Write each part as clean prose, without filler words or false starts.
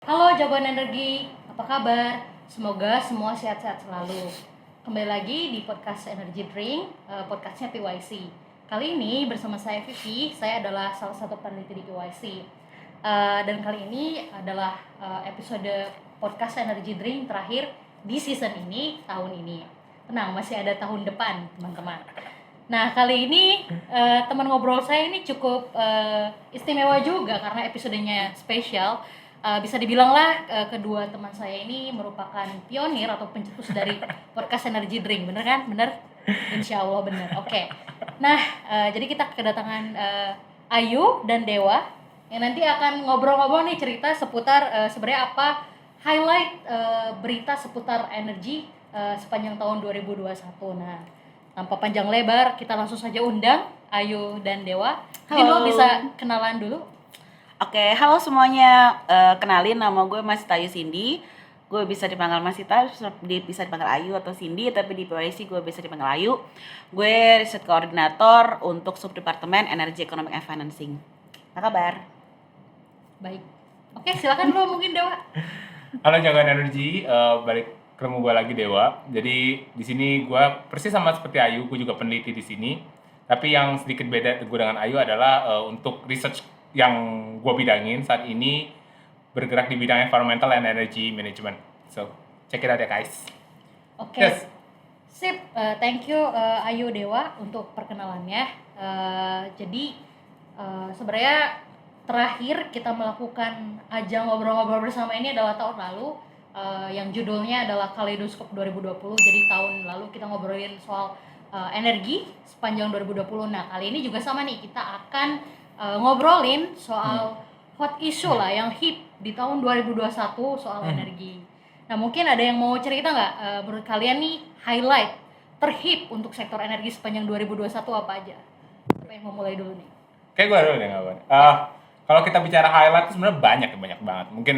Halo jagoan energi, apa kabar? Semoga semua sehat-sehat selalu. Kembali lagi di podcast Energy Drink, podcastnya PYC. Kali ini bersama saya Vivi, saya adalah salah satu peneliti di PYC. Dan kali ini adalah episode podcast Energy Drink terakhir di season ini, tahun ini. Tenang, masih ada tahun depan, teman-teman. Nah, kali ini teman ngobrol saya ini cukup istimewa juga karena episodenya spesial. Bisa dibilang lah kedua teman saya ini merupakan pionir atau pencetus dari podcast Energy Drink, bener kan? Bener? Insya Allah bener. Oke. Nah, jadi kita kedatangan Ayu dan Dewa yang nanti akan ngobrol-ngobrol nih cerita seputar sebenarnya apa highlight berita seputar energi sepanjang tahun 2021. Nah, tanpa panjang lebar, kita langsung saja undang Ayu dan Dewa. Mungkin lo bisa kenalan dulu. Oke, halo semuanya. Kenalin, nama gue Masitayu Cindy. Gue bisa dipanggil Masita, bisa dipanggil Ayu atau Cindy, tapi di PYC gue bisa dipanggil Ayu. Gue riset koordinator untuk subdepartemen Energy Economic and Financing. Apa kabar? Baik. Oke, silakan lo mungkin Dewa. Halo jagoan energi, balik ketemu gue lagi Dewa. Jadi di sini gue persis sama seperti Ayu, gue juga peneliti di sini. Tapi yang sedikit beda gue dengan Ayu adalah untuk research yang gue bidangin saat ini bergerak di bidang environmental and energy management. So check it out ya guys. Oke. Sip, thank you Ayu Dewa untuk perkenalannya. Jadi sebenarnya terakhir kita melakukan ajang ngobrol-ngobrol bersama ini adalah tahun lalu, yang judulnya adalah Kaleidoskop 2020. Jadi tahun lalu kita ngobrolin soal energi sepanjang 2020. Nah, kali ini juga sama nih, kita akan ngobrolin soal hot issue lah yang hit di tahun 2021 soal energi. Nah, mungkin ada yang mau cerita nggak menurut kalian nih highlight terhip untuk sektor energi sepanjang 2021 apa aja? Siapa yang mau mulai dulu nih? Kayak gue dulu deh nggak apa. Kalau kita bicara highlight itu sebenarnya banyak banget. Mungkin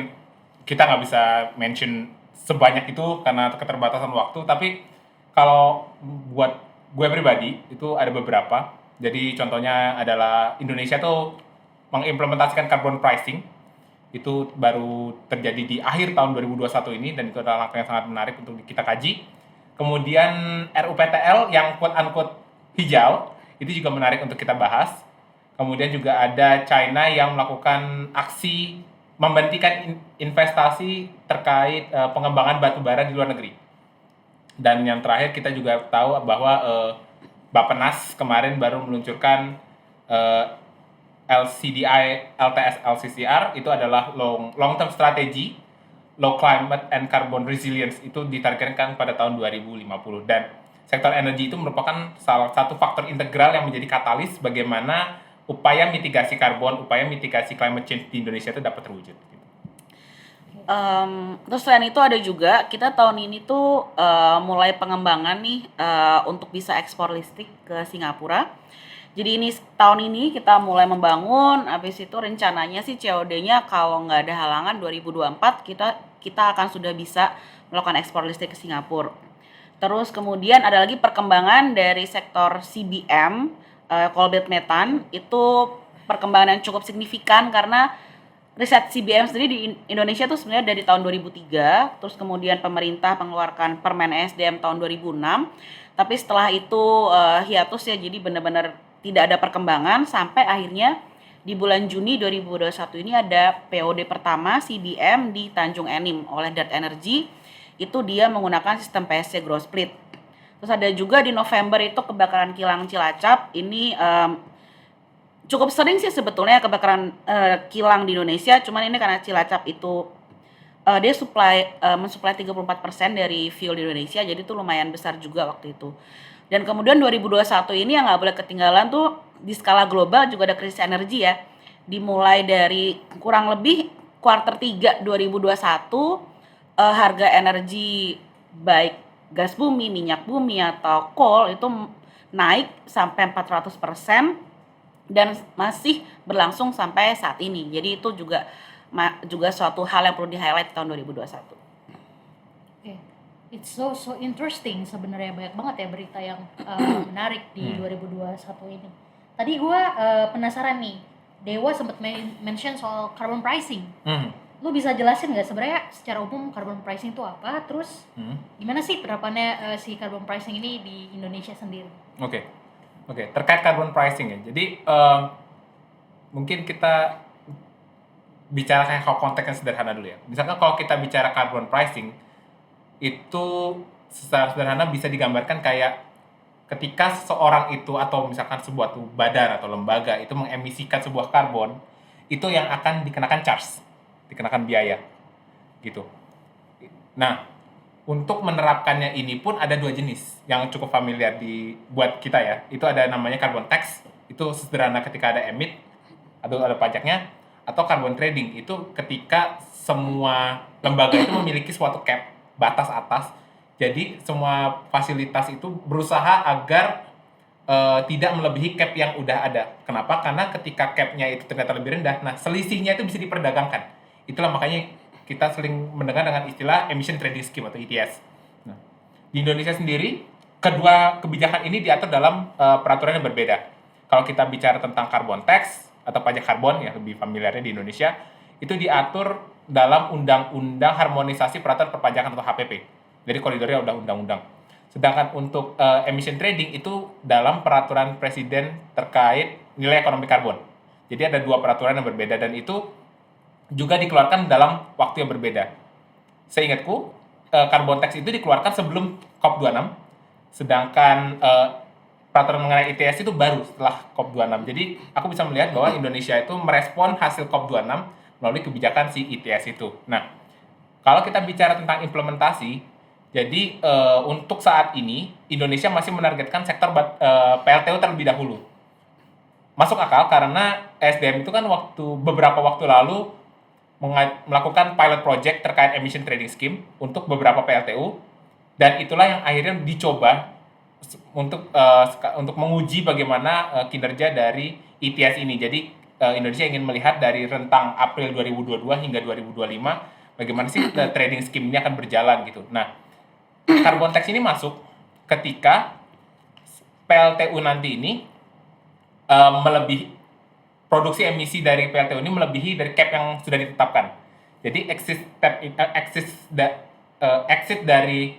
kita nggak bisa mention sebanyak itu karena keterbatasan waktu. Tapi kalau buat gue pribadi itu ada beberapa. Jadi contohnya adalah Indonesia tuh mengimplementasikan carbon pricing. Itu baru terjadi di akhir tahun 2021 ini, dan itu adalah langkah yang sangat menarik untuk kita kaji. Kemudian RUPTL yang quote-unquote hijau, itu juga menarik untuk kita bahas. Kemudian juga ada China yang melakukan aksi membentikan investasi terkait pengembangan batu bara di luar negeri. Dan yang terakhir kita juga tahu bahwa Bappenas kemarin baru meluncurkan LCDI, LTS, LCCR. Itu adalah long term strategy, low climate and carbon resilience. Itu ditargetkan pada tahun 2050. Dan sektor energi itu merupakan salah satu faktor integral yang menjadi katalis bagaimana upaya mitigasi karbon, upaya mitigasi climate change di Indonesia itu dapat terwujud. Terus selain itu ada juga kita tahun ini tuh mulai pengembangan nih untuk bisa ekspor listrik ke Singapura. Jadi ini tahun ini kita mulai membangun, habis itu rencananya sih COD-nya kalau nggak ada halangan 2024 kita akan sudah bisa melakukan ekspor listrik ke Singapura. Terus kemudian ada lagi perkembangan dari sektor CBM, coal bed methane, itu perkembangan yang cukup signifikan karena riset CBM sendiri di Indonesia tuh sebenarnya dari tahun 2003, terus kemudian pemerintah mengeluarkan Permen SDM tahun 2006, tapi setelah itu hiatus ya, jadi benar-benar tidak ada perkembangan sampai akhirnya di bulan Juni 2021 ini ada POD pertama CBM di Tanjung Enim oleh Dart Energy, itu dia menggunakan sistem PSC growth split. Terus ada juga di November itu kebakaran kilang Cilacap, ini cukup sering sih sebetulnya kebakaran kilang di Indonesia, cuman ini karena Cilacap itu dia mensuplai 34% dari fuel di Indonesia, jadi itu lumayan besar juga waktu itu. Dan kemudian 2021 ini yang nggak boleh ketinggalan tuh di skala global juga ada krisis energi ya. Dimulai dari kurang lebih kuartal 3 2021 harga energi baik gas bumi, minyak bumi atau coal itu naik sampai 400% dan masih berlangsung sampai saat ini. Jadi itu juga suatu hal yang perlu di-highlight tahun 2021. It's so interesting sebenarnya, banyak banget ya berita yang menarik di 2021 ini. Tadi gue penasaran nih, Dewa sempat mention soal carbon pricing. lu bisa jelasin nggak sebenarnya secara umum carbon pricing itu apa? Terus gimana sih penerapannya si carbon pricing ini di Indonesia sendiri? Oke, terkait carbon pricing ya. Jadi mungkin kita bicara kayak konteksnya sederhana dulu ya. Misalkan kalau kita bicara carbon pricing, itu secara sederhana bisa digambarkan kayak ketika seseorang itu atau misalkan sebuah badan atau lembaga itu mengemisikan sebuah karbon, itu yang akan dikenakan charge, dikenakan biaya, gitu. Nah, untuk menerapkannya ini pun ada dua jenis yang cukup familiar buat kita ya. Itu ada namanya carbon tax, itu sederhana ketika ada emit, atau ada pajaknya, atau carbon trading, itu ketika semua lembaga itu memiliki suatu cap, batas atas. Jadi semua fasilitas itu berusaha agar tidak melebihi cap yang udah ada. Kenapa? Karena ketika capnya itu ternyata lebih rendah, nah selisihnya itu bisa diperdagangkan. Itulah makanya kita sering mendengar dengan istilah emission trading scheme atau ETS. Nah, di Indonesia sendiri, kedua kebijakan ini diatur dalam peraturan yang berbeda. Kalau kita bicara tentang carbon tax atau pajak karbon yang lebih familiarnya di Indonesia, itu diatur dalam Undang-Undang Harmonisasi Peraturan Perpajakan atau HPP. Jadi koridornya udah undang-undang. Sedangkan untuk emission trading itu dalam peraturan presiden terkait nilai ekonomi karbon. Jadi ada dua peraturan yang berbeda dan itu juga dikeluarkan dalam waktu yang berbeda. Seingatku, carbon tax itu dikeluarkan sebelum COP26, sedangkan peraturan mengenai ETS itu baru setelah COP26. Jadi aku bisa melihat bahwa Indonesia itu merespon hasil COP26 melalui kebijakan si ETS itu. Nah, kalau kita bicara tentang implementasi, jadi untuk saat ini Indonesia masih menargetkan sektor PLTU terlebih dahulu. Masuk akal karena SDM itu kan beberapa waktu lalu melakukan pilot project terkait emission trading scheme untuk beberapa PLTU, dan itulah yang akhirnya dicoba untuk menguji bagaimana kinerja dari ETS ini. Jadi Indonesia ingin melihat dari rentang April 2022 hingga 2025 bagaimana sih trading scheme ini akan berjalan gitu. Nah, carbon tax ini masuk ketika PLTU nanti ini produksi emisi dari PLTU ini melebihi dari cap yang sudah ditetapkan. Jadi exit dari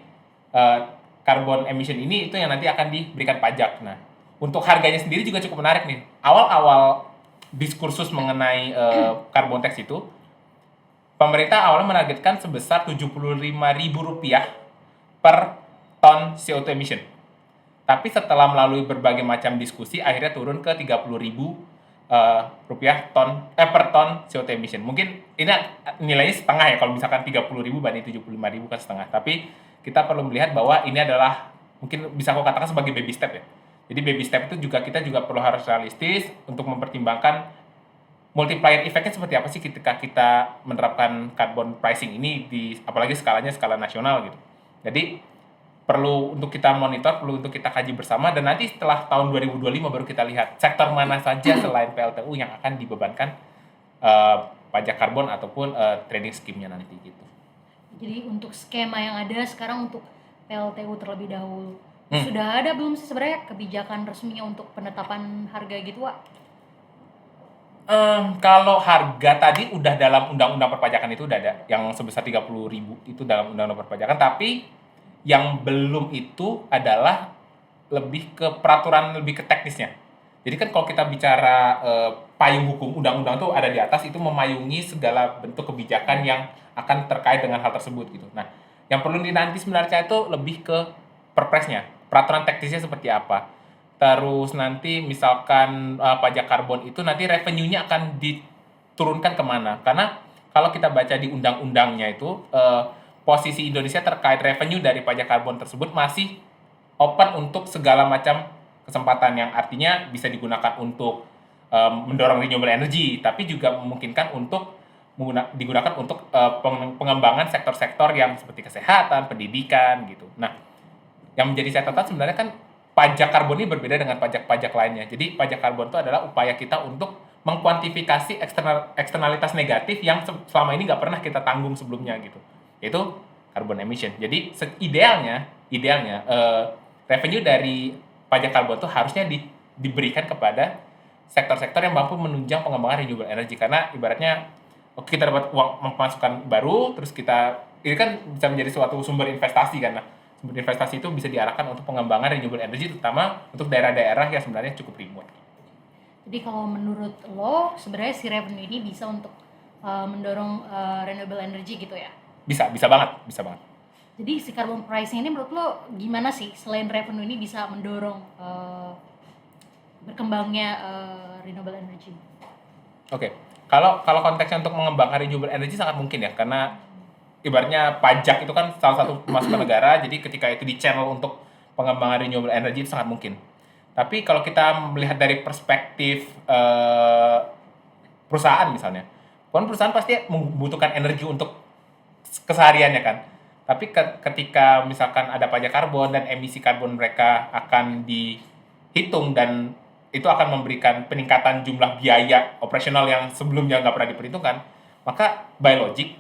carbon emission ini itu yang nanti akan diberikan pajak. Nah, untuk harganya sendiri juga cukup menarik nih. Awal-awal diskursus mengenai carbon tax itu, pemerintah awalnya menargetkan sebesar Rp75.000 per ton CO2 emission. Tapi setelah melalui berbagai macam diskusi, akhirnya turun ke Rp30.000 per ton CO2 emission. Mungkin ini nilainya setengah ya, kalau misalkan 30.000 banding 75.000 kan setengah. Tapi kita perlu melihat bahwa ini adalah mungkin bisa aku katakan sebagai baby step ya. Jadi baby step itu kita juga perlu harus realistis untuk mempertimbangkan multiplier effect-nya seperti apa sih ketika kita menerapkan carbon pricing ini apalagi skala nasional gitu. Jadi perlu untuk kita monitor, perlu untuk kita kaji bersama, dan nanti setelah tahun 2025 baru kita lihat sektor mana saja selain PLTU yang akan dibebankan pajak karbon ataupun trading scheme-nya nanti gitu. Jadi untuk skema yang ada sekarang untuk PLTU terlebih dahulu, sudah ada belum sih sebenarnya kebijakan resminya untuk penetapan harga gitu, Wak? Kalau harga tadi udah dalam undang-undang perpajakan itu udah ada, yang sebesar 30.000 itu dalam undang-undang perpajakan, tapi yang belum itu adalah lebih ke peraturan, lebih ke teknisnya. Jadi kan kalau kita bicara payung hukum, undang-undang tuh ada di atas, itu memayungi segala bentuk kebijakan yang akan terkait dengan hal tersebut gitu. Nah, yang perlu dinanti sebenarnya itu lebih ke perpresnya, peraturan teknisnya seperti apa. Terus nanti misalkan pajak karbon itu nanti revenue-nya akan diturunkan kemana. Karena kalau kita baca di undang-undangnya itu, posisi Indonesia terkait revenue dari pajak karbon tersebut masih open untuk segala macam kesempatan, yang artinya bisa digunakan untuk mendorong renewable energy, tapi juga memungkinkan untuk digunakan untuk pengembangan sektor-sektor yang seperti kesehatan, pendidikan gitu. Nah, yang menjadi catatan sebenarnya kan pajak karbon ini berbeda dengan pajak-pajak lainnya. Jadi pajak karbon itu adalah upaya kita untuk mengkuantifikasi eksternalitas negatif yang selama ini nggak pernah kita tanggung sebelumnya gitu, yaitu carbon emission. Jadi idealnya revenue dari pajak karbon itu harusnya diberikan kepada sektor-sektor yang mampu menunjang pengembangan renewable energy, karena ibaratnya oke kita dapat uang pemasukan baru, terus ini kan bisa menjadi suatu sumber investasi kan. Nah, sumber investasi itu bisa diarahkan untuk pengembangan renewable energy, terutama untuk daerah-daerah yang sebenarnya cukup remote. Jadi kalau menurut lo sebenarnya si revenue ini bisa untuk mendorong renewable energy gitu ya? Bisa banget, bisa banget. Jadi si carbon pricing ini menurut lo gimana sih selain revenue ini bisa mendorong berkembangnya renewable energy? Oke. Kalau konteksnya untuk mengembangkan renewable energy sangat mungkin ya, karena ibaratnya pajak itu kan salah satu pemasukan negara, jadi ketika itu di channel untuk pengembangan renewable energy itu sangat mungkin. Tapi kalau kita melihat dari perspektif perusahaan misalnya, kan perusahaan pasti membutuhkan energi untuk kesehariannya kan. Tapi ketika misalkan ada pajak karbon dan emisi karbon mereka akan dihitung dan itu akan memberikan peningkatan jumlah biaya operasional yang sebelumnya nggak pernah diperhitungkan, maka by logic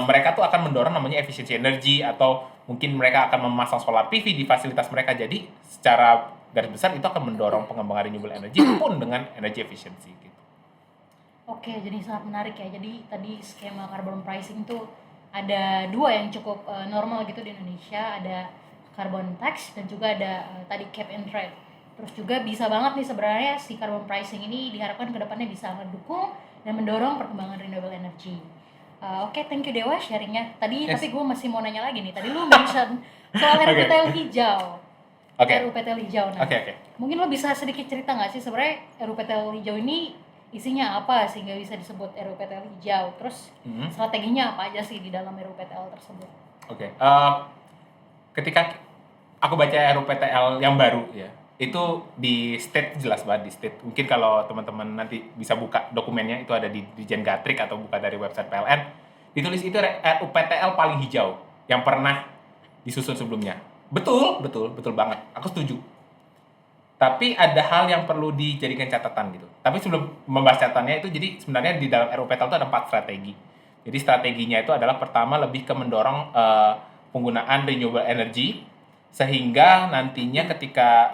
mereka tuh akan mendorong namanya efisiensi energi, atau mungkin mereka akan memasang solar PV di fasilitas mereka. Jadi secara garis besar itu akan mendorong pengembangan renewable energy pun dengan energy efficiency gitu. Oke, jadi sangat menarik ya. Jadi tadi skema carbon pricing tuh ada dua yang cukup normal gitu di Indonesia, ada carbon tax dan juga ada tadi cap and trade. Terus juga bisa banget nih sebenarnya si carbon pricing ini diharapkan ke depannya bisa mendukung dan mendorong perkembangan renewable energy. Oke, thank you Dewa sharingnya. Tadi Yes. tapi gue masih mau nanya lagi nih. Tadi lu mention soal RUPTL hijau. Oke. RUPTL hijau. Nah, Oke. mungkin lo bisa sedikit cerita nggak sih sebenarnya RUPTL hijau ini isinya apa sehingga bisa disebut RUPTL hijau? Terus strateginya apa aja sih di dalam RUPTL tersebut? Oke. Ketika aku baca RUPTL yang baru ya, itu di state jelas banget di state. Mungkin kalau teman-teman nanti bisa buka dokumennya, itu ada di Dirjen Gatrik atau buka dari website PLN. Ditulis itu RUPTL paling hijau yang pernah disusun sebelumnya. Betul banget. Aku setuju. Tapi ada hal yang perlu dijadikan catatan gitu. Tapi sebelum membahas catatannya itu, jadi sebenarnya di dalam RUPTL itu ada 4 strategi. Jadi strateginya itu adalah pertama lebih ke mendorong penggunaan renewable energy, sehingga nantinya ketika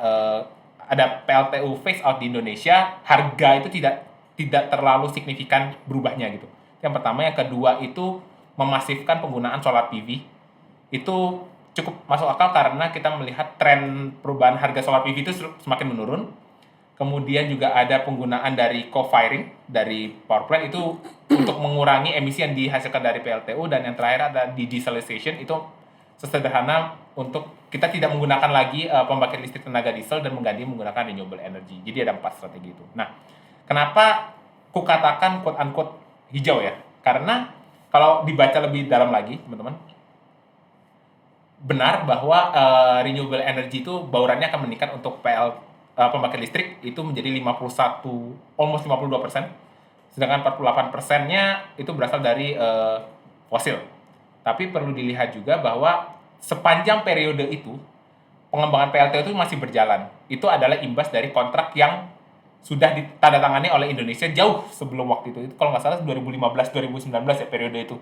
ada PLTU phase out di Indonesia, harga itu tidak terlalu signifikan berubahnya gitu. Yang pertama, yang kedua itu memasifkan penggunaan solar PV. Itu cukup masuk akal karena kita melihat tren perubahan harga solar PV itu semakin menurun. Kemudian juga ada penggunaan dari co-firing dari power plant itu untuk mengurangi emisi yang dihasilkan dari PLTU, dan yang terakhir ada di dieselization, itu sesederhana untuk kita tidak menggunakan lagi pembangkit listrik tenaga diesel dan mengganti menggunakan renewable energy. Jadi ada 4 strategi itu. Nah, kenapa kukatakan quote unquote hijau ya? Karena kalau dibaca lebih dalam lagi, teman-teman, benar bahwa renewable energy itu baurannya akan meningkat untuk pembangkit listrik itu menjadi almost 52%, sedangkan 48%-nya itu berasal dari fosil. Tapi perlu dilihat juga bahwa sepanjang periode itu pengembangan PLTU itu masih berjalan. Itu adalah imbas dari kontrak yang sudah ditandatangani oleh Indonesia jauh sebelum waktu itu. Itu kalau nggak salah 2015-2019 ya periode itu.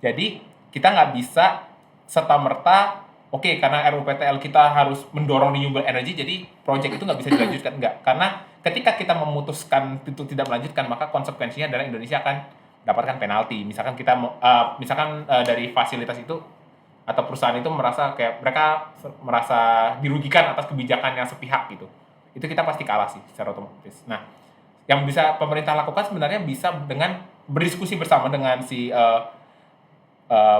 Jadi kita nggak bisa serta-merta karena RUPTL kita harus mendorong renewable energy, jadi proyek itu nggak bisa dilanjutkan. Enggak. Karena ketika kita memutuskan itu tidak melanjutkan, maka konsekuensinya adalah Indonesia akan dapatkan penalti. Misalkan dari fasilitas itu atau perusahaan itu mereka merasa dirugikan atas kebijakan yang sepihak gitu. Itu kita pasti kalah sih secara otomatis. Nah, yang bisa pemerintah lakukan sebenarnya bisa dengan berdiskusi bersama dengan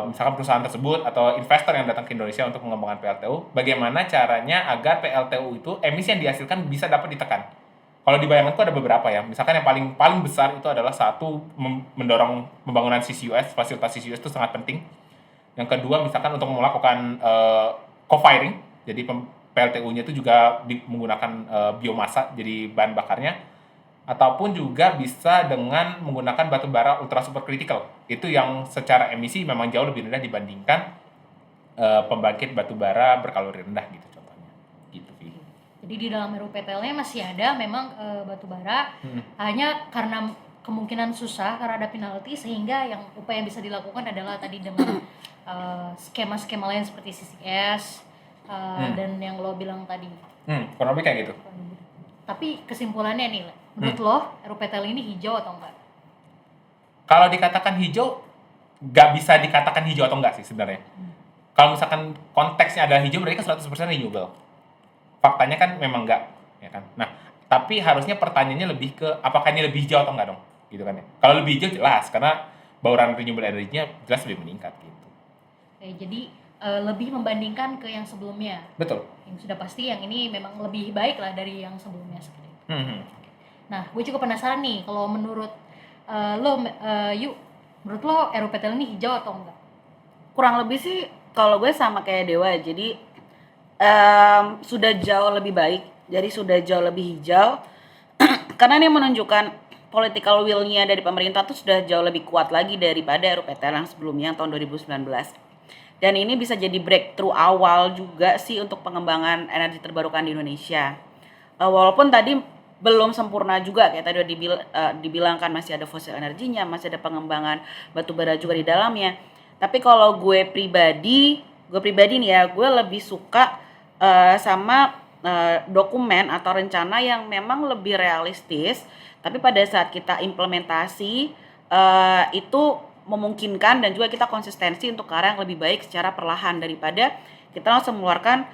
misalkan perusahaan tersebut atau investor yang datang ke Indonesia untuk mengembangkan PLTU, bagaimana caranya agar PLTU itu emisi yang dihasilkan bisa dapat ditekan. Kalau di bayanganku ada beberapa ya. Misalkan yang paling besar itu adalah satu, mendorong pembangunan CCUS, fasilitas CCUS itu sangat penting. Yang kedua, misalkan untuk melakukan co-firing, jadi PLTU-nya itu juga menggunakan biomasa jadi bahan bakarnya, ataupun juga bisa dengan menggunakan batu bara ultra super critical. Itu yang secara emisi memang jauh lebih rendah dibandingkan pembangkit batu bara berkalori rendah gitu contohnya. Gitu sih. Jadi di dalam RUPTL-nya masih ada memang batu bara, hanya karena kemungkinan susah karena ada penalti, sehingga yang upaya yang bisa dilakukan adalah tadi dengan skema-skema lain seperti CCS dan yang lo bilang tadi. Kurang lebih kayak gitu. Tapi kesimpulannya nih, menurut lo RUPTL ini hijau atau enggak? Kalau dikatakan hijau, nggak bisa dikatakan hijau atau enggak sih sebenarnya. Kalau misalkan konteksnya adalah hijau, berarti kan 100% renewable. Faktanya kan memang enggak, ya kan. Nah, tapi harusnya pertanyaannya lebih ke apakah ini lebih hijau atau enggak dong, gitu kan ya. Kalau lebih hijau jelas, karena bauran renewable energy-nya jelas lebih meningkat gitu. Oke, jadi lebih membandingkan ke yang sebelumnya. Betul. Yang sudah pasti yang ini memang lebih baik lah dari yang sebelumnya seperti itu. Hmm. Nah, gue juga penasaran nih, kalau menurut menurut lo RUPTL ini hijau atau enggak? Kurang lebih sih kalau gue sama kayak Dewa, jadi sudah jauh lebih baik, jadi sudah jauh lebih hijau karena ini menunjukkan political will-nya dari pemerintah tuh sudah jauh lebih kuat lagi daripada RUPTL yang sebelumnya tahun 2019. Dan ini bisa jadi breakthrough awal juga sih untuk pengembangan energi terbarukan di Indonesia. Walaupun tadi belum sempurna juga, kayak tadi udah dibilang kan masih ada fosil energinya, masih ada pengembangan batu bara juga di dalamnya. Tapi kalau gue pribadi nih ya, gue lebih suka sama dokumen atau rencana yang memang lebih realistis, tapi pada saat kita implementasi itu memungkinkan dan juga kita konsistensi untuk ke arah yang lebih baik secara perlahan daripada kita langsung mengeluarkan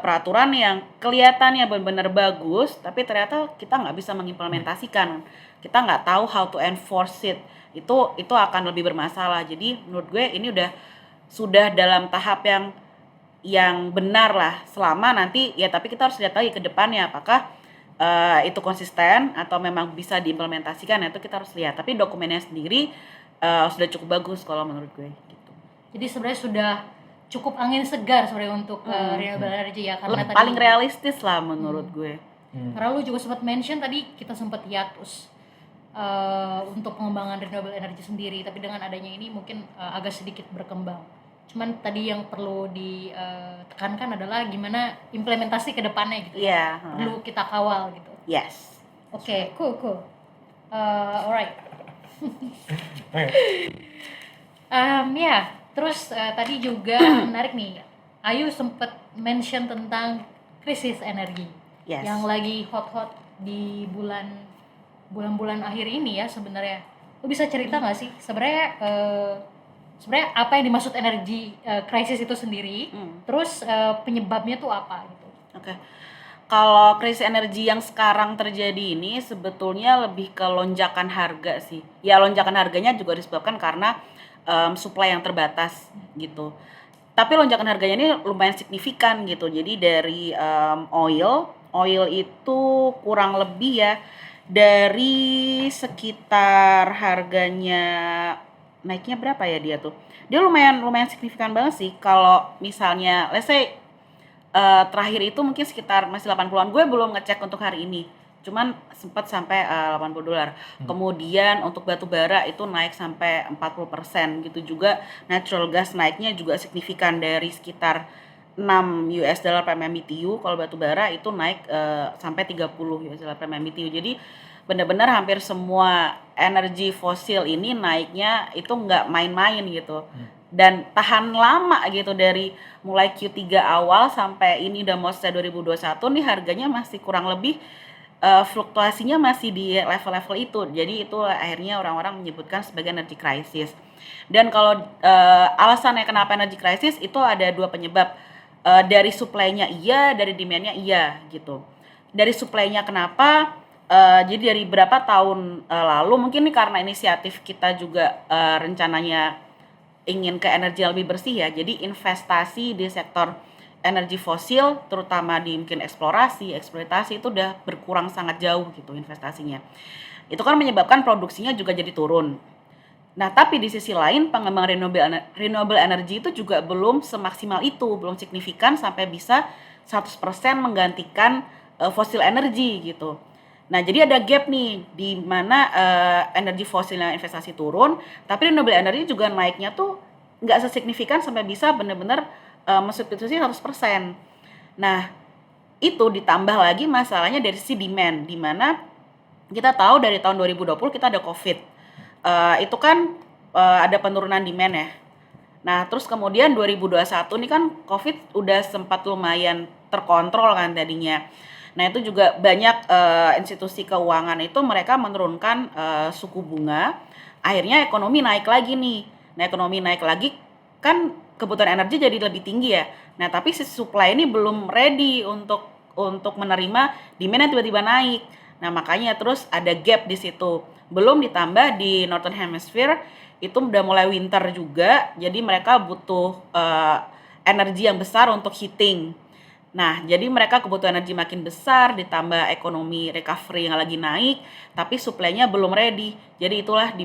peraturan yang kelihatannya benar-benar bagus tapi ternyata kita nggak bisa mengimplementasikan, kita nggak tahu how to enforce it, itu akan lebih bermasalah. Jadi menurut gue ini sudah dalam tahap yang benar lah selama nanti ya, tapi kita harus lihat lagi ke depannya apakah itu konsisten atau memang bisa diimplementasikan, itu kita harus lihat. Tapi dokumennya sendiri sudah cukup bagus kalau menurut gue gitu. Jadi sebenarnya sudah cukup angin segar sebenarnya untuk renewable energy ya, karena tadi Paling realistis lah menurut gue. karena lu juga sempat mention tadi kita sempat hiatus untuk pengembangan renewable energy sendiri, tapi dengan adanya ini mungkin agak sedikit berkembang. Cuman tadi yang perlu ditekankan adalah gimana implementasi ke depannya gitu. Iya. Perlu kita kawal gitu. Yes. Oke, cool. Alright. Ya, terus tadi juga menarik nih. Ayu sempat mention tentang krisis energi Yes. yang lagi hot-hot di bulan-bulan akhir ini ya sebenarnya. Lu bisa cerita nggak sih sebenarnya apa yang dimaksud energi krisis itu sendiri? Terus penyebabnya tuh apa gitu? Oke. Kalau krisis energi yang sekarang terjadi ini sebetulnya lebih ke lonjakan harga sih. Ya lonjakan harganya juga disebabkan karena supply yang terbatas gitu. Tapi lonjakan harganya ini lumayan signifikan gitu. Jadi dari oil itu kurang lebih ya dari sekitar harganya naiknya berapa ya dia tuh? Dia lumayan signifikan banget sih. Kalau misalnya let's say terakhir itu mungkin sekitar masih 80-an, gue belum ngecek untuk hari ini, cuman sempat sampai $80. Kemudian untuk batu bara itu naik sampai 40%, gitu juga natural gas naiknya juga signifikan dari sekitar $6 per MMBTU. Kalau batu bara itu naik sampai $30 per MMBTU. Jadi benar-benar hampir semua energi fosil ini naiknya itu nggak main-main gitu. Dan tahan lama gitu, dari mulai Q3 awal sampai ini udah mau selesai 2021 nih harganya masih kurang lebih fluktuasinya masih di level-level itu. Jadi itu akhirnya orang-orang menyebutkan sebagai energy crisis. Dan kalau alasannya kenapa energy crisis itu ada dua penyebab. Dari supply-nya iya, dari demand-nya iya gitu. Dari supply-nya kenapa? Jadi dari berapa tahun lalu mungkin nih karena inisiatif kita juga rencananya ingin ke energi yang lebih bersih ya. Jadi investasi di sektor energi fosil terutama di mungkin eksploitasi itu udah berkurang sangat jauh gitu investasinya. Itu kan menyebabkan produksinya juga jadi turun. Nah, tapi di sisi lain pengembangan renewable energy itu juga belum semaksimal itu, belum signifikan sampai bisa 100% menggantikan fosil energi gitu. Nah, jadi ada gap nih di mana energi fosilnya investasi turun, tapi renewable energy juga naiknya tuh nggak sesignifikan sampai bisa benar-benar mensubstitusi 100%. Nah, itu ditambah lagi masalahnya dari sisi demand, di mana kita tahu dari tahun 2020 kita ada COVID. Itu kan ada penurunan demand ya. Nah, terus kemudian 2021 ini kan COVID udah sempat lumayan terkontrol kan tadinya. Nah, itu juga banyak institusi keuangan itu mereka menurunkan suku bunga akhirnya ekonomi naik lagi nih. Nah, ekonomi naik lagi kan kebutuhan energi jadi lebih tinggi ya. Nah, tapi si supply ini belum ready untuk menerima demand yang tiba-tiba naik. Nah, makanya terus ada gap di situ. Belum ditambah di Northern Hemisphere itu udah mulai winter juga, jadi mereka butuh energi yang besar untuk heating. Nah, jadi mereka kebutuhan energi makin besar, ditambah ekonomi recovery yang lagi naik, tapi supply-nya belum ready. Jadi itulah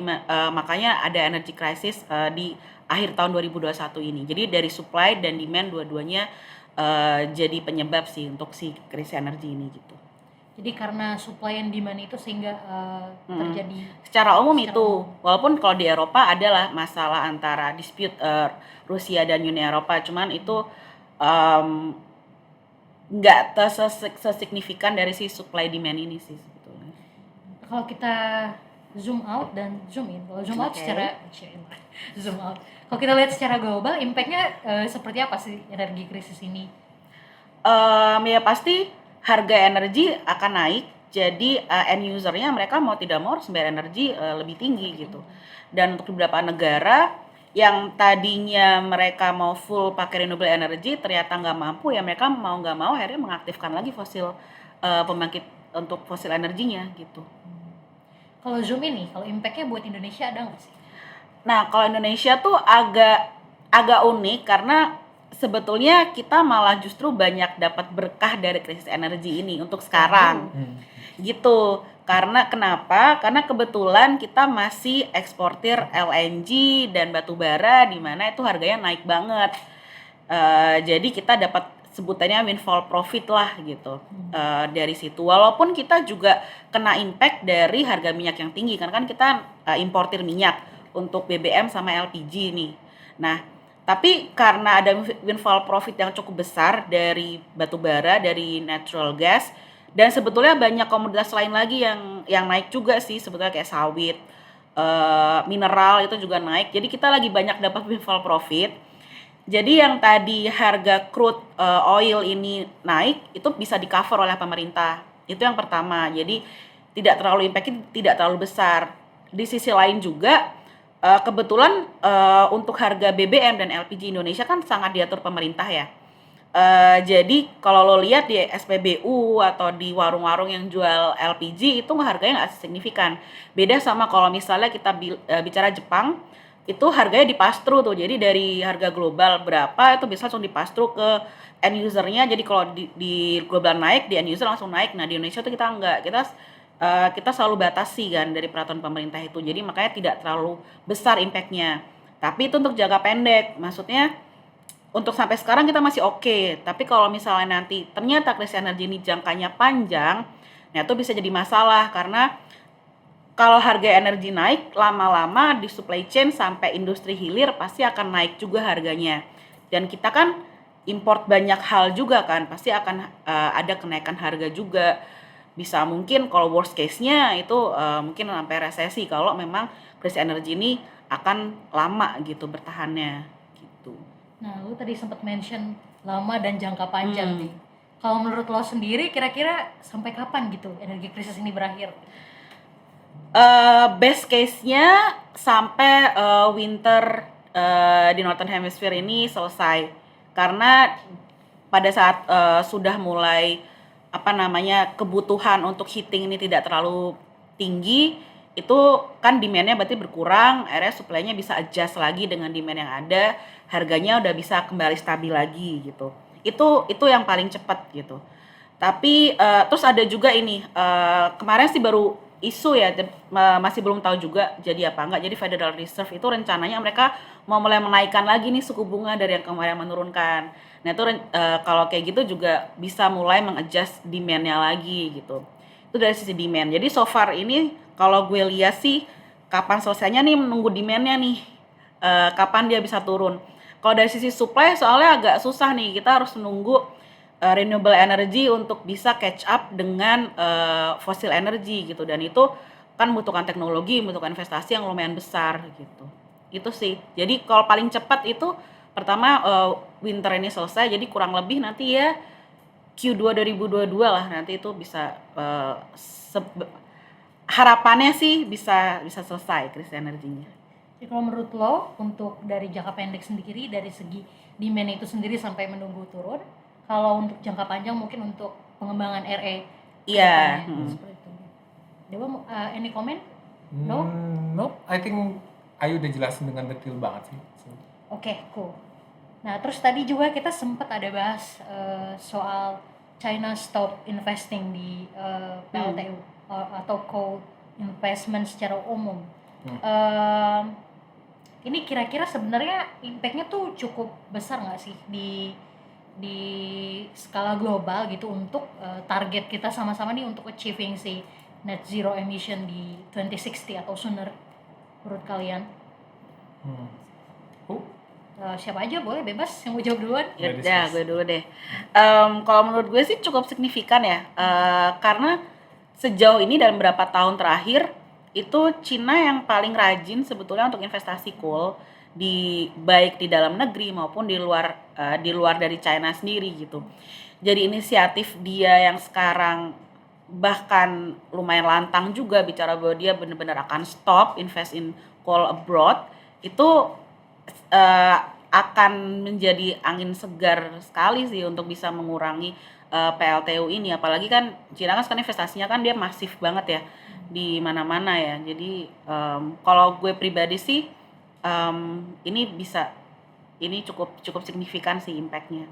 makanya ada energy crisis di akhir tahun 2021 ini. Jadi dari supply dan demand dua-duanya jadi penyebab sih untuk si krisis energi ini gitu. Jadi karena supply and demand itu sehingga terjadi Secara umum secara itu, umum. walaupun kalau di Eropa adalah masalah antara dispute Rusia dan Uni Eropa, cuman itu nggak sesignifikan dari si supply demand ini sih sebetulnya. Kalau kita zoom out dan zoom in, kalau zoom out Oke. secara zoom out. Kalau kita lihat secara global, impact-nya seperti apa sih energi krisis ini? Ya pasti harga energi akan naik, jadi end usernya mereka mau tidak mau harus bayar energi lebih tinggi gitu. Dan untuk beberapa negara yang tadinya mereka mau full pakai renewable energy ternyata nggak mampu, ya mereka mau nggak mau akhirnya mengaktifkan lagi pembangkit untuk fosil energinya gitu. Kalau zoom ini, kalau impact-nya buat Indonesia ada nggak sih? Nah, kalau Indonesia tuh agak unik karena sebetulnya kita malah justru banyak dapat berkah dari krisis energi ini untuk sekarang. Gitu. Karena kenapa? Karena kebetulan kita masih eksportir LNG dan batu bara di mana itu harganya naik banget. Jadi kita dapat sebutannya windfall profit lah gitu dari situ. Walaupun kita juga kena impact dari harga minyak yang tinggi karena kan kita importir minyak untuk BBM sama LPG nih. Nah, tapi karena ada windfall profit yang cukup besar dari batu bara, dari natural gas, dan sebetulnya banyak komoditas lain lagi yang naik juga sih sebetulnya kayak sawit, mineral itu juga naik. Jadi kita lagi banyak dapat windfall profit. Jadi yang tadi harga crude oil ini naik itu bisa di cover oleh pemerintah. Itu yang pertama. Jadi tidak terlalu impact-nya tidak terlalu besar. Di sisi lain juga kebetulan untuk harga BBM dan LPG Indonesia kan sangat diatur pemerintah ya. Jadi kalau lo lihat di SPBU atau di warung-warung yang jual LPG itu harganya nggak signifikan. Beda sama kalau misalnya kita bicara Jepang, itu harganya di pass through tuh. Jadi dari harga global berapa itu bisa langsung di pass through ke end usernya. Jadi kalau di global naik, di end user langsung naik. Nah di Indonesia tuh kita enggak. Kita selalu batasi kan dari peraturan pemerintah itu. Jadi makanya tidak terlalu besar impact-nya. Tapi itu untuk jangka pendek. Maksudnya untuk sampai sekarang kita masih oke, tapi kalau misalnya nanti ternyata krisis energi ini jangkanya panjang, nah itu bisa jadi masalah karena kalau harga energi naik lama-lama di supply chain sampai industri hilir pasti akan naik juga harganya. Dan kita kan import banyak hal juga kan, pasti akan ada kenaikan harga juga. Bisa mungkin kalau worst case-nya itu mungkin sampai resesi kalau memang krisis energi ini akan lama gitu bertahannya gitu. Nah, lu tadi sempat mention lama dan jangka panjang nih. Kalau menurut lo sendiri, kira-kira sampai kapan gitu energi krisis ini berakhir? Best case-nya sampai winter di Northern Hemisphere ini selesai. Karena pada saat sudah mulai kebutuhan untuk heating ini tidak terlalu tinggi, itu kan demand-nya berarti berkurang, akhirnya supply-nya bisa adjust lagi dengan demand yang ada, harganya udah bisa kembali stabil lagi gitu. Itu yang paling cepat gitu. Tapi terus ada juga ini kemarin sih baru isu ya, masih belum tahu juga jadi apa enggak. Jadi Federal Reserve itu rencananya mereka mau mulai menaikkan lagi nih suku bunga dari yang kemarin menurunkan. Nah itu kalau kayak gitu juga bisa mulai mengadjust demand-nya lagi gitu. Itu dari sisi demand. Jadi so far ini kalau gue lihat sih kapan selesainya nih menunggu demand-nya nih. Kapan dia bisa turun. Kalau dari sisi supply soalnya agak susah nih, kita harus menunggu renewable energy untuk bisa catch up dengan fossil energy gitu, dan itu kan membutuhkan teknologi, membutuhkan investasi yang lumayan besar gitu. Itu sih. Jadi kalau paling cepat itu pertama winter ini selesai, jadi kurang lebih nanti ya Q2 2022 lah nanti itu bisa harapannya sih bisa selesai krisis energinya. Jadi kalau menurut lo untuk dari jangka pendek sendiri dari segi demand itu sendiri sampai menunggu turun, kalau untuk jangka panjang mungkin untuk pengembangan RE ke Iya. depannya, seperti itu. Dewa, any comment? No? No, I think Ayu udah jelasin dengan detail banget sih. Oke, cool. Nah, terus tadi juga kita sempat ada bahas soal China stop investing di PLTU atau coal investment secara umum. Ini kira-kira sebenarnya impact-nya tuh cukup besar nggak sih di skala global gitu untuk target kita sama-sama nih untuk achieving si net zero emission di 2060 atau sooner, menurut kalian? Siapa aja boleh, bebas yang mau jawab duluan. Ya, gue dulu deh. Kalau menurut gue sih cukup signifikan ya, karena sejauh ini dalam beberapa tahun terakhir itu Cina yang paling rajin sebetulnya untuk investasi coal baik di dalam negeri maupun di luar dari China sendiri gitu. Jadi inisiatif dia yang sekarang bahkan lumayan lantang juga bicara bahwa dia benar-benar akan stop invest in coal abroad, itu akan menjadi angin segar sekali sih untuk bisa mengurangi PLTU ini. Apalagi kan Cina kan sekarang investasinya kan dia masif banget ya di mana-mana ya. Jadi kalau gue pribadi sih ini cukup signifikan sih impactnya.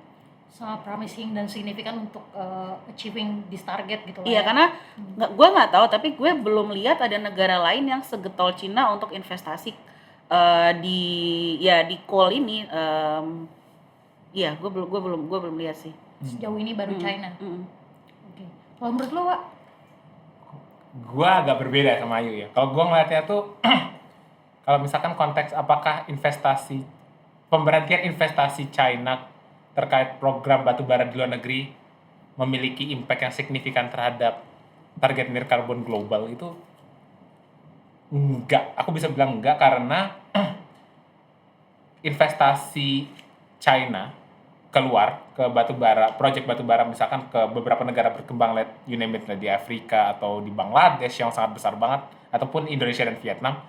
Sangat promising dan signifikan untuk achieving this target gitu lah. Iya, karena gue nggak tahu, tapi gue belum lihat ada negara lain yang segetol Cina untuk investasi di coal ini. Iya, gue belum lihat sih. Sejauh ini baru China. Oke. Kalau menurut lo, Wak? Gue agak berbeda sama Ayu ya. Kalau gue ngeliatnya tuh, kalau misalkan konteks apakah pemberhentian investasi China terkait program batubara di luar negeri memiliki impact yang signifikan terhadap target nir karbon global, itu enggak. Aku bisa bilang enggak karena investasi China keluar ke batubara, proyek batubara misalkan ke beberapa negara berkembang, you name it, di Afrika atau di Bangladesh yang sangat besar banget, ataupun Indonesia dan Vietnam,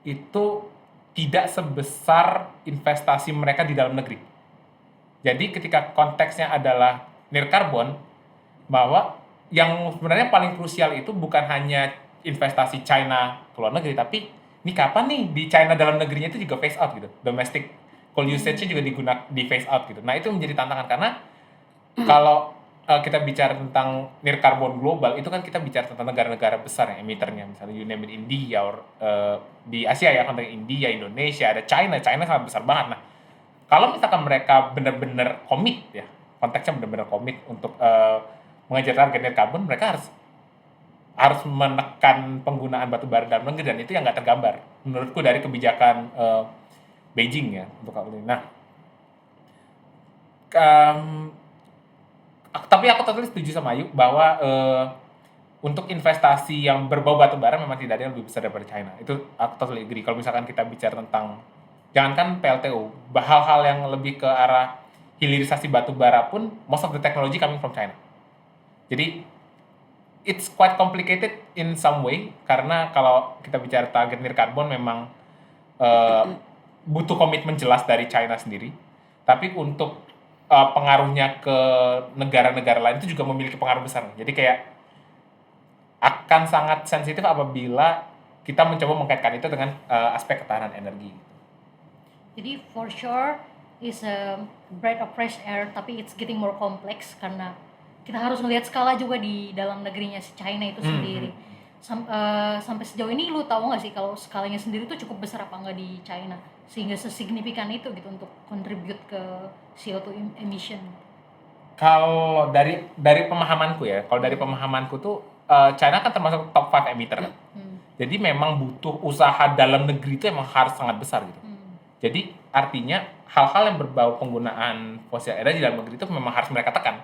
itu tidak sebesar investasi mereka di dalam negeri. Jadi ketika konteksnya adalah nir karbon, bahwa yang sebenarnya paling krusial itu bukan hanya investasi China ke luar negeri, tapi ini kapan nih di China dalam negerinya itu juga phase out gitu, domestic coal usage-nya juga di phase out gitu. Nah itu menjadi tantangan karena kalau kita bicara tentang nir karbon global, itu kan kita bicara tentang negara-negara besar yang emiternya, misalnya you name it, India, di Asia ya, konteks India, Indonesia, ada China sangat besar banget. Nah kalau misalkan mereka benar-benar komit ya, konteksnya benar-benar komit untuk mengejar target nir karbon, mereka harus menekan penggunaan batu bara dalam negeri, dan itu yang nggak tergambar menurutku dari kebijakan Beijing ya untuk hal ini. Nah, tapi aku totally setuju sama Ayu bahwa untuk investasi yang berbau batu bara memang tidak ada yang lebih besar daripada China. Itu aku totally agree. Kalau misalkan kita bicara tentang jangankan PLTU, hal-hal yang lebih ke arah hilirisasi batu bara pun, most of the technology coming from China. Jadi it's quite complicated in some way, karena kalau kita bicara target nir karbon memang butuh komitmen jelas dari China sendiri. Tapi untuk pengaruhnya ke negara-negara lain itu juga memiliki pengaruh besar. Jadi kayak akan sangat sensitif apabila kita mencoba mengkaitkan itu dengan aspek ketahanan energi. Jadi for sure is a breath of fresh air, tapi it's getting more complex karena kita harus melihat skala juga di dalam negerinya si China itu sendiri. Sampai sejauh ini lu tahu nggak sih kalau skalanya sendiri tuh cukup besar apa nggak di China sehingga sesignifikan itu gitu untuk contribute ke CO2 emission? Kalau dari pemahamanku ya, tuh China kan termasuk top 5 emitter kan. Jadi memang butuh usaha dalam negeri itu emang harus sangat besar gitu. Jadi artinya hal-hal yang berbau penggunaan fosil energi dalam negeri itu memang harus mereka tekan.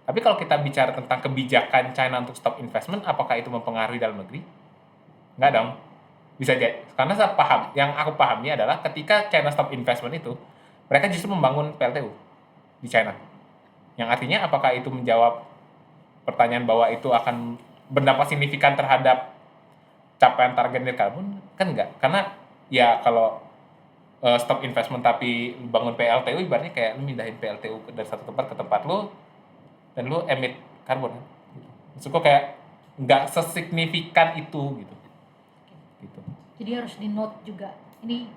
Tapi kalau kita bicara tentang kebijakan China untuk stop investment, apakah itu mempengaruhi dalam negeri? Enggak dong. Bisa jadi. Karena yang aku pahami adalah ketika China stop investment itu, mereka justru membangun PLTU di China. Yang artinya apakah itu menjawab pertanyaan bahwa itu akan berdampak signifikan terhadap capaian target net karbon kan enggak, karena ya kalau stop investment tapi bangun PLTU ibaratnya kayak lu mindahin PLTU dari satu tempat ke tempat lu dan lu emit karbon kan. Maksud gua kayak nggak sesignifikan itu gitu. Jadi harus di note juga. Ini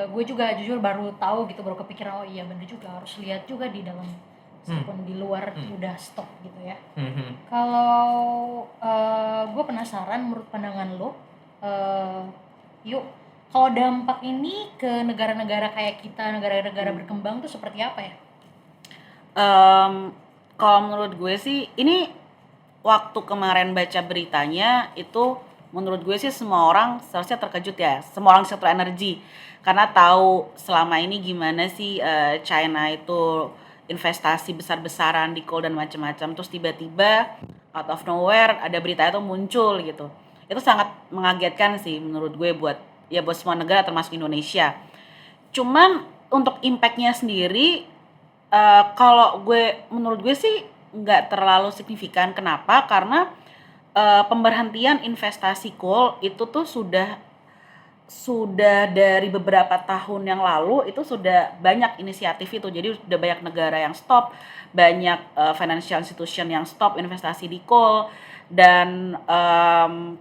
gue juga jujur baru tahu gitu, baru kepikiran oh iya bener juga, harus lihat juga di dalam meskipun di luar udah stop gitu ya. Kalau gue penasaran menurut pandangan lo, yuk kalau dampak ini ke negara-negara kayak kita, negara-negara berkembang tuh seperti apa ya? Kalau menurut gue sih, ini waktu kemarin baca beritanya itu menurut gue sih semua orang seharusnya terkejut ya, semua orang sektor energi, karena tahu selama ini gimana sih China itu investasi besar-besaran di coal dan macam-macam, terus tiba-tiba out of nowhere ada berita itu muncul gitu. Itu sangat mengagetkan sih menurut gue buat semua negara termasuk Indonesia. Cuman untuk impact-nya sendiri kalau menurut gue sih nggak terlalu signifikan. Kenapa? Karena pemberhentian investasi coal itu tuh sudah dari beberapa tahun yang lalu itu sudah banyak inisiatif itu. Jadi sudah banyak negara yang stop, banyak financial institution yang stop investasi di coal, dan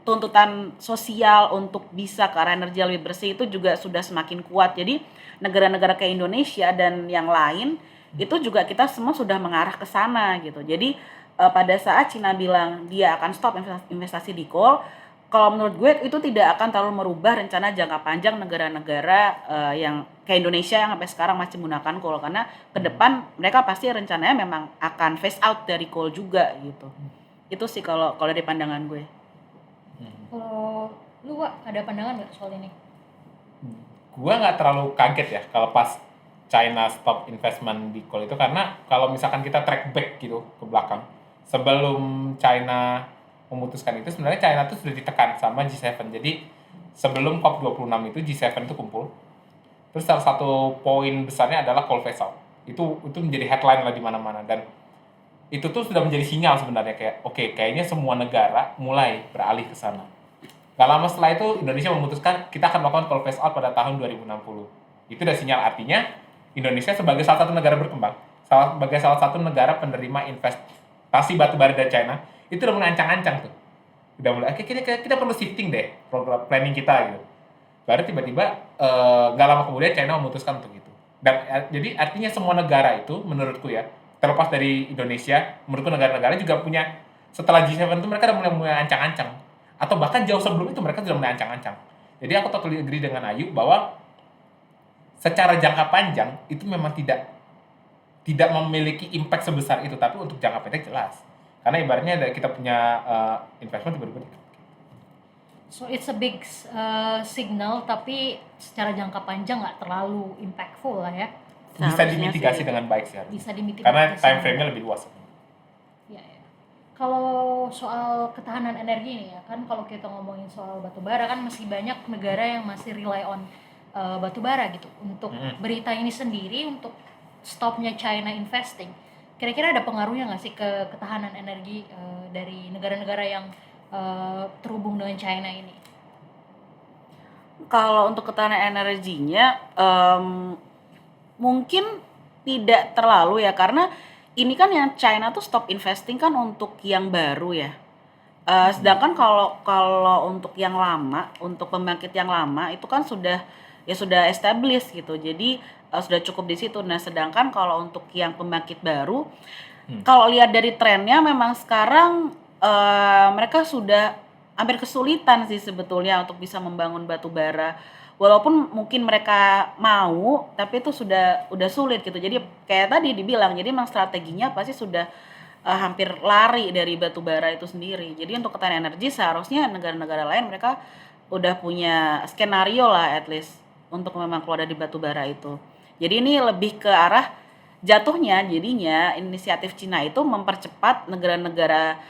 tuntutan sosial untuk bisa ke arah energi lebih bersih itu juga sudah semakin kuat. Jadi negara-negara kayak Indonesia dan yang lain itu juga kita semua sudah mengarah ke sana gitu. Jadi pada saat Cina bilang dia akan stop investasi di coal, kalau menurut gue itu tidak akan terlalu merubah rencana jangka panjang negara-negara yang kayak Indonesia yang sampai sekarang masih menggunakan coal, karena ke depan mereka pasti rencananya memang akan phase out dari coal juga gitu. Itu sih kalau dari pandangan gue. Kalau lu Wak, ada pandangan nggak soal ini? Gua nggak terlalu kaget ya kalau pas China stop investment di coal itu, karena kalau misalkan kita track back gitu ke belakang, sebelum China memutuskan itu sebenarnya China tuh sudah ditekan sama G7. Jadi sebelum COP26 itu G7 itu kumpul. Terus salah satu poin besarnya adalah coal phase out. Itu menjadi headline lah di mana-mana, dan itu tuh sudah menjadi sinyal sebenarnya kayak oke, kayaknya semua negara mulai beralih ke sana. Gak lama setelah itu Indonesia memutuskan kita akan melakukan coal phase out pada tahun 2060. Itu udah sinyal, artinya Indonesia sebagai salah satu negara berkembang, sebagai salah satu negara penerima investasi batubara dari China, itu udah mulai ancang-ancang tuh. Udah mulai, kita perlu shifting deh program planning kita gitu. Baru tiba-tiba gak lama kemudian China memutuskan untuk itu. Dan jadi artinya semua negara itu menurutku ya, terlepas dari Indonesia, menurutku negara-negara juga punya, setelah G7 itu mereka udah mulai ancang-ancang. Atau bahkan jauh sebelum itu mereka sudah mulai ancang-ancang. Jadi aku totally agree dengan Ayu bahwa secara jangka panjang itu memang tidak memiliki impact sebesar itu, tapi untuk jangka pendek jelas. Karena ibaratnya kita punya investment tiba-tiba. So it's a big signal, tapi secara jangka panjang nggak terlalu impactful lah ya. Bisa dimitigasi dengan baik sih. Bisa dimitigasi. Karena time frame-nya lebih luas. Ya. Kalau soal ketahanan energi nih ya, kan kalau kita ngomongin soal batubara kan masih banyak negara yang masih rely on batubara gitu untuk berita ini sendiri, untuk stopnya China investing. Kira-kira ada pengaruhnya nggak sih ke ketahanan energi dari negara-negara yang terhubung dengan China ini? Kalau untuk ketahanan energinya mungkin tidak terlalu ya, karena ini kan yang China tuh stop investing kan untuk yang baru ya. Sedangkan kalau untuk yang lama, untuk pembangkit yang lama itu kan sudah established gitu. Jadi sudah cukup di situ. Nah, sedangkan kalau untuk yang pembangkit baru, kalau lihat dari trennya memang sekarang mereka sudah hampir kesulitan sih sebetulnya untuk bisa membangun batu bara. Walaupun mungkin mereka mau, tapi itu sudah sulit gitu. Jadi kayak tadi dibilang, jadi memang strateginya pasti sudah hampir lari dari batu bara itu sendiri. Jadi untuk ketahanan energi seharusnya negara-negara lain mereka udah punya skenario lah at least untuk memang keluar dari batu bara itu. Jadi ini lebih ke arah jatuhnya, jadinya inisiatif Cina itu mempercepat negara-negara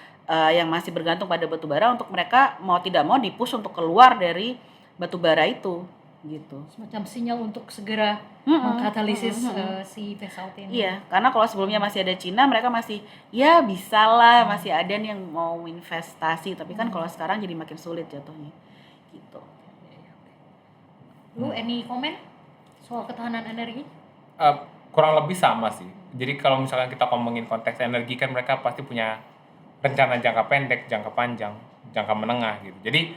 yang masih bergantung pada batu bara untuk mereka mau tidak mau dipush untuk keluar dari batu bara itu gitu. Semacam sinyal untuk segera mengkatalisis si phase out ini. Iya, karena kalau sebelumnya masih ada Cina, mereka masih ya bisa lah, masih ada nih yang mau investasi, tapi kan kalau sekarang jadi makin sulit jatuhnya. gitu. Lu any comment soal ketahanan energi? Kurang lebih sama sih. Jadi kalau misalkan kita ngomongin konteks energi kan mereka pasti punya rencana jangka pendek, jangka panjang, jangka menengah gitu. Jadi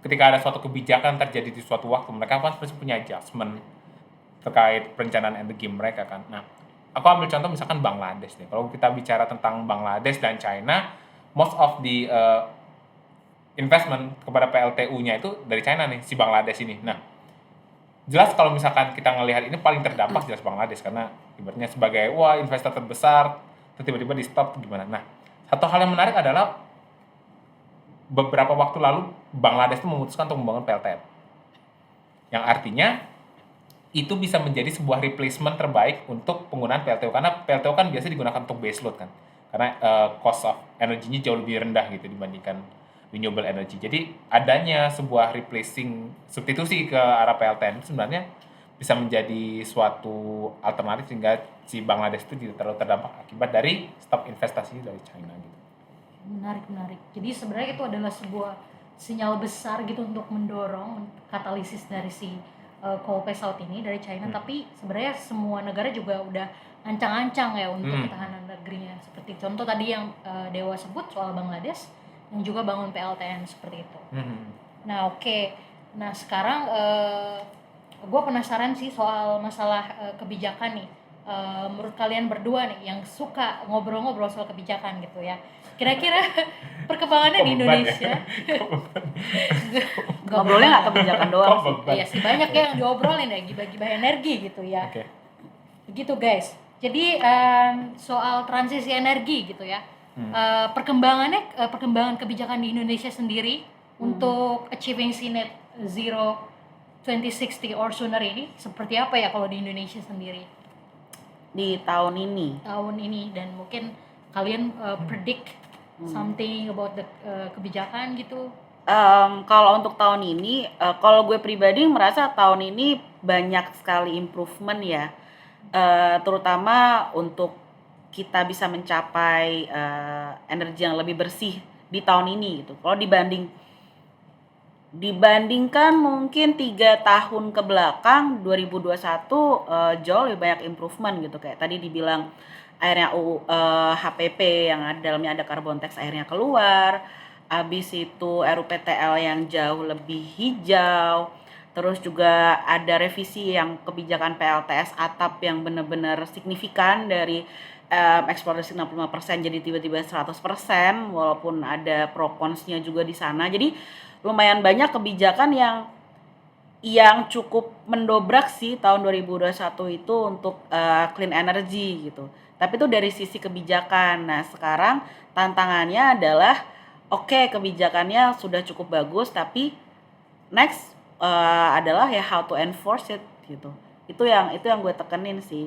ketika ada suatu kebijakan terjadi di suatu waktu, mereka pasti punya adjustment terkait perencanaan energi mereka kan. Nah, aku ambil contoh misalkan Bangladesh nih. Kalau kita bicara tentang Bangladesh dan China, most of the investment kepada PLTU-nya itu dari China nih, si Bangladesh ini. Nah, jelas kalau misalkan kita ngelihat ini paling terdampak jelas Bangladesh karena ibaratnya sebagai investor terbesar terus tiba-tiba di stop gimana. Nah, satu hal yang menarik adalah beberapa waktu lalu Bangladesh itu memutuskan untuk membangun PLTU. Yang artinya itu bisa menjadi sebuah replacement terbaik untuk penggunaan PLTU karena PLTU kan biasa digunakan untuk baseload kan. Karena cost of energinya jauh lebih rendah gitu dibandingkan renewable energy. Jadi adanya sebuah replacing substitusi ke arah PLTN itu sebenarnya bisa menjadi suatu alternatif sehingga si Bangladesh itu tidak terlalu terdampak akibat dari stop investasi dari China gitu. Menarik. Jadi sebenarnya itu adalah sebuah sinyal besar gitu untuk mendorong katalisis dari si coal phase out ini dari China. Tapi sebenarnya semua negara juga udah ancang-ancang ya untuk ketahanan negerinya. Seperti contoh tadi yang Dewa sebut soal Bangladesh yang juga bangun PLTN seperti itu. Nah oke. Nah sekarang gue penasaran sih soal masalah kebijakan nih. Menurut kalian berdua nih yang suka ngobrol-ngobrol soal kebijakan gitu ya, kira-kira perkembangannya di Indonesia Ngobrolnya nggak kebijakan doang sih. iya sih banyak yang diobrolin ya, gibah-gibah energi gitu ya. Begitu guys, jadi soal transisi energi gitu ya, perkembangan kebijakan di Indonesia sendiri untuk achieving si net zero 2060 or sooner ini seperti apa ya kalau di Indonesia sendiri Di tahun ini. Dan mungkin kalian predict something about the kebijakan gitu. Kalau untuk tahun ini, kalau gue pribadi merasa tahun ini banyak sekali improvement ya, terutama untuk kita bisa mencapai energi yang lebih bersih di tahun ini gitu. Kalau dibandingkan mungkin 3 tahun ke belakang 2021 jauh lebih banyak improvement gitu, kayak tadi dibilang airnya HPP yang dalamnya ada carbon tax airnya keluar. Habis itu RUPTL yang jauh lebih hijau. Terus juga ada revisi yang kebijakan PLTS atap yang benar-benar signifikan dari eksplorasi 65% jadi tiba-tiba 100%, walaupun ada pro cons-nya juga di sana. Jadi lumayan banyak kebijakan yang cukup mendobrak sih tahun 2021 itu untuk clean energy gitu. Tapi itu dari sisi kebijakan. Nah, sekarang tantangannya adalah kebijakannya sudah cukup bagus, tapi next adalah ya how to enforce it gitu. Itu yang gue tekenin sih.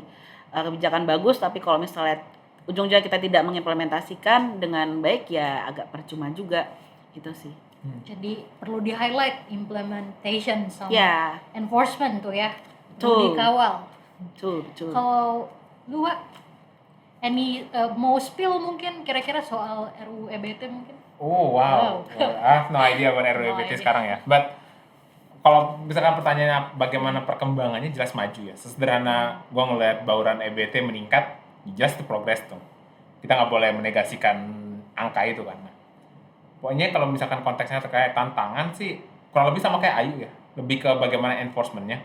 Kebijakan bagus, tapi kalau misalnya ujung-ujungnya kita tidak mengimplementasikan dengan baik ya agak percuma juga gitu sih. Jadi perlu di highlight implementation sama enforcement tuh ya, Tuh. perlu dikawal. Betul. Kalau lu mau spill mungkin kira-kira soal RUU EBT mungkin? Oh wow. I have no idea about RUU EBT sekarang ya. But kalau misalkan pertanyaannya bagaimana perkembangannya, jelas maju ya. Sesederhana gue ngeliat bauran EBT meningkat, jelas itu progres tuh. Kita nggak boleh menegasikan angka itu kan. Nah, pokoknya kalau misalkan konteksnya terkait tantangan sih kurang lebih sama kayak Ayu ya. Lebih ke bagaimana enforcementnya.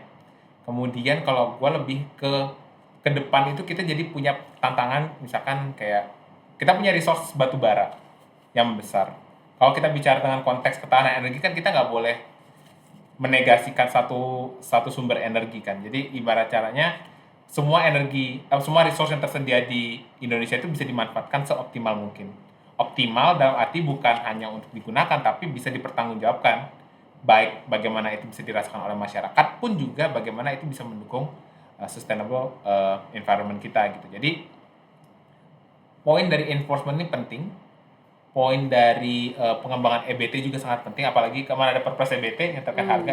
Kemudian kalau gue lebih ke depan itu kita jadi punya tantangan, misalkan kayak kita punya resource batu bara yang besar. Kalau kita bicara dengan konteks ketahanan energi kan kita nggak boleh menegasikan satu sumber energi kan. Jadi ibarat caranya semua resource yang tersedia di Indonesia itu bisa dimanfaatkan seoptimal mungkin. Optimal dalam arti bukan hanya untuk digunakan tapi bisa dipertanggungjawabkan. Baik bagaimana itu bisa dirasakan oleh masyarakat pun juga bagaimana itu bisa mendukung sustainable environment kita gitu. Jadi poin dari enforcement ini penting. Poin dari pengembangan EBT juga sangat penting, apalagi kemarin ada Perpres EBT yang terkait harga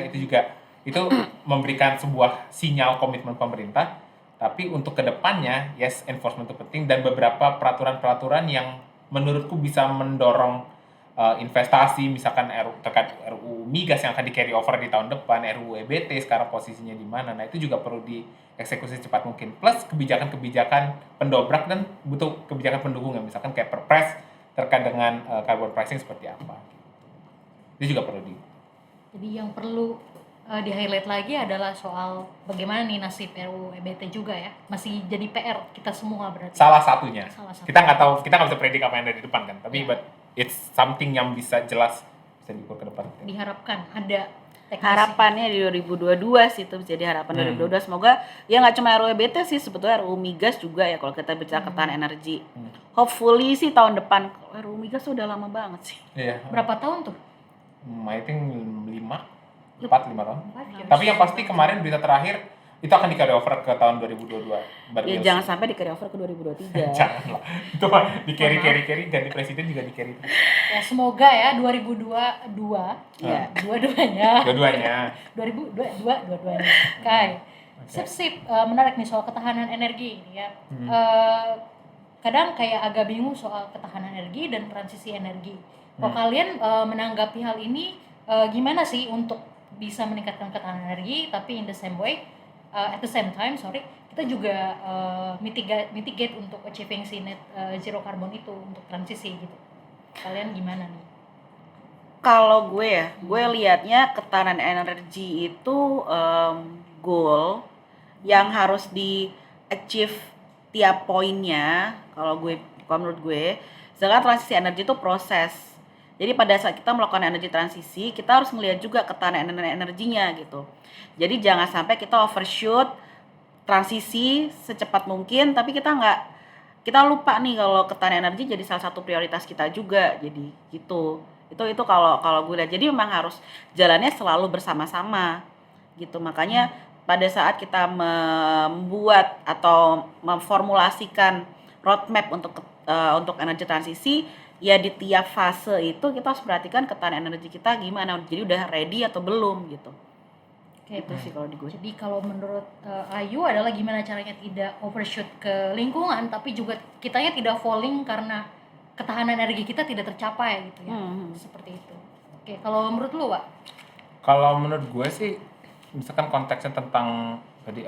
itu memberikan sebuah sinyal komitmen pemerintah. Tapi untuk kedepannya, enforcement itu penting dan beberapa peraturan-peraturan yang menurutku bisa mendorong investasi, misalkan terkait RUU Migas yang akan di carry over di tahun depan, RUU EBT sekarang posisinya di mana. Nah, itu juga perlu dieksekusi secepat mungkin. Plus kebijakan-kebijakan pendobrak dan butuh kebijakan pendukung, misalkan kayak Perpres terkait dengan carbon pricing seperti apa. Itu juga perlu Jadi yang perlu di-highlight lagi adalah soal bagaimana nih nasib RUU EBT juga ya. Masih jadi PR kita semua berarti. salah satunya. Salah satu. Kita nggak tahu, kita nggak bisa predik apa yang ada di depan kan. Tapi Ya. but it's something yang bisa jelas bisa diukur ke depan. Diharapkan ada teknisi. Harapannya di 2022 sih, itu jadi harapan 2022. Semoga ya nggak cuma RUU EBT sih, sebetulnya RUU Migas juga ya kalau kita bicara ketahanan energi. Hopefully sih tahun depan. RUU Migas tuh udah lama banget sih. Iya. Berapa tahun tuh? I think 4-5 tahun. 5 years. Tapi yang pasti kemarin berita terakhir itu akan di carry over ke tahun 2022. Ya jangan sampai di carry over ke 2023. Janganlah. Itu mah di carry ganti presiden juga di carry. Ya semoga ya 2022 ya dua-duanya. Dua-duanya. 2022 dua-duanya. Kai. Sip. Menarik nih soal ketahanan energi ini ya. Kadang kayak agak bingung soal ketahanan energi dan transisi energi. Kalau kalian menanggapi hal ini gimana sih untuk bisa meningkatkan ketahanan energi tapi in the same way at the same time kita juga mitigate untuk achieving si net zero carbon itu untuk transisi gitu. Kalian gimana nih? Kalau gue liatnya ketahanan energi itu goal yang harus di achieve tiap poinnya. Kalau menurut gue, sedangkan transisi energi itu proses. Jadi pada saat kita melakukan energi transisi, kita harus melihat juga ketahanan energinya gitu. Jadi jangan sampai kita overshoot transisi secepat mungkin, tapi kita lupa nih kalau ketahanan energi jadi salah satu prioritas kita juga. Jadi gitu. Itu kalau gue lihat. Jadi memang harus jalannya selalu bersama-sama gitu. Makanya pada saat kita membuat atau memformulasikan roadmap untuk energi transisi, ya di tiap fase itu kita harus perhatikan ketahanan energi kita gimana, jadi udah ready atau belum gitu. Kayak Itu sih kalau di gue. Jadi kalau menurut Ayu adalah gimana caranya tidak overshoot ke lingkungan tapi juga kitanya tidak falling karena ketahanan energi kita tidak tercapai gitu ya. Seperti itu. Oke, kalau menurut lu, Wak? Kalau menurut gue sih, misalkan konteksnya tentang tadi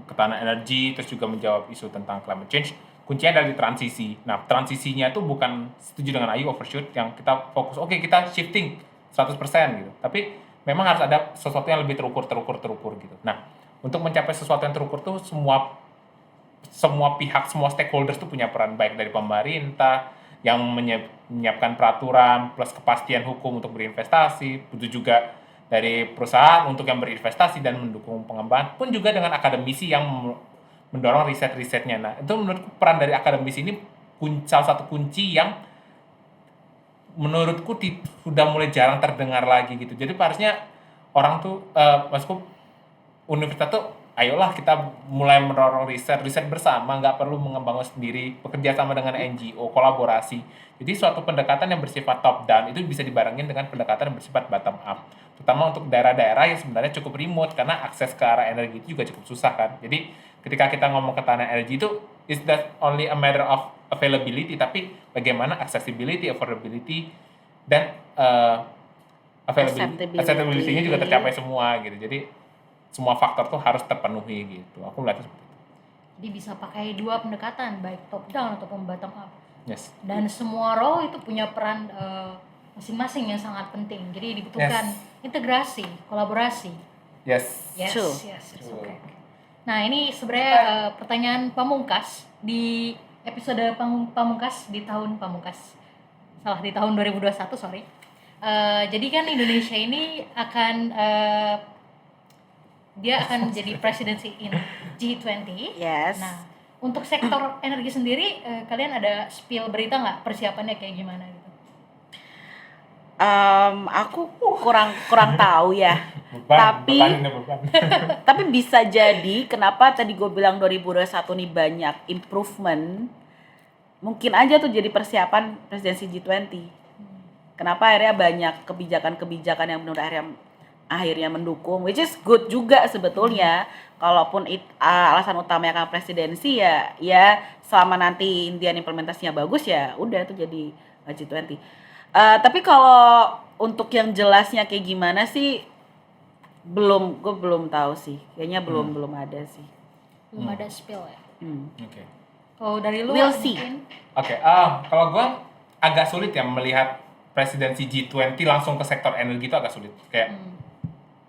ketahanan energi, terus juga menjawab isu tentang climate change, kuncinya adalah di transisi. Nah, transisinya itu bukan setuju dengan Ayu overshoot yang kita fokus, oke, kita shifting 100% gitu. Tapi memang harus ada sesuatu yang lebih terukur gitu. Nah, untuk mencapai sesuatu yang terukur tuh semua pihak, semua stakeholders tuh punya peran, baik dari pemerintah yang menyiapkan peraturan plus kepastian hukum untuk berinvestasi, butuh juga dari perusahaan untuk yang berinvestasi dan mendukung pengembangan, pun juga dengan akademisi yang mendorong riset-risetnya. Nah, itu menurutku peran dari akademisi ini salah satu kunci yang menurutku sudah mulai jarang terdengar lagi gitu. Jadi harusnya orang tuh, maksudku universitas tuh, ayolah kita mulai mendorong riset bersama, nggak perlu mengembangkan sendiri, bekerja sama dengan NGO, kolaborasi. Jadi suatu pendekatan yang bersifat top down itu bisa dibarengin dengan pendekatan yang bersifat bottom up. Terutama untuk daerah-daerah yang sebenarnya cukup remote karena akses ke arah energi itu juga cukup susah kan. Jadi ketika kita ngomong ketahanan energi itu is that only a matter of availability, tapi bagaimana accessibility, affordability, dan acceptability-nya juga tercapai semua gitu. Jadi semua faktor tuh harus terpenuhi gitu. Aku melihatnya seperti itu. Jadi bisa pakai dua pendekatan, baik top down ataupun bottom up. Yes. Dan semua role itu punya peran masing-masing yang sangat penting. Jadi dibutuhkan integrasi, kolaborasi. Yes. True. Okay. Nah, ini sebenarnya pertanyaan pamungkas di episode pamungkas di tahun pamungkas. Salah, di tahun 2021, sorry. Jadi kan Indonesia ini akan dia akan menjadi presidensi in G20. Yes. Nah, untuk sektor energi sendiri, kalian ada spill berita nggak persiapannya kayak gimana gitu? Aku kurang tahu ya. Beban. Tapi bisa jadi kenapa tadi gue bilang 2021 nih banyak improvement. Mungkin aja tuh jadi persiapan presidensi G20. Kenapa akhirnya banyak kebijakan-kebijakan yang benar akhirnya mendukung, which is good juga sebetulnya. Kalaupun alasan utama yang presidensi ya selama nanti Indian implementasinya bagus ya udah itu jadi G20. Tapi kalau untuk yang jelasnya kayak gimana sih, gue belum tahu sih. Kayaknya belum ada sih. Belum ada spill ya. Oke. Kalau dari lu We'll see. mungkin Oke, kalau gue agak sulit ya melihat presidensi G20 langsung ke sektor energi itu agak sulit. Kayak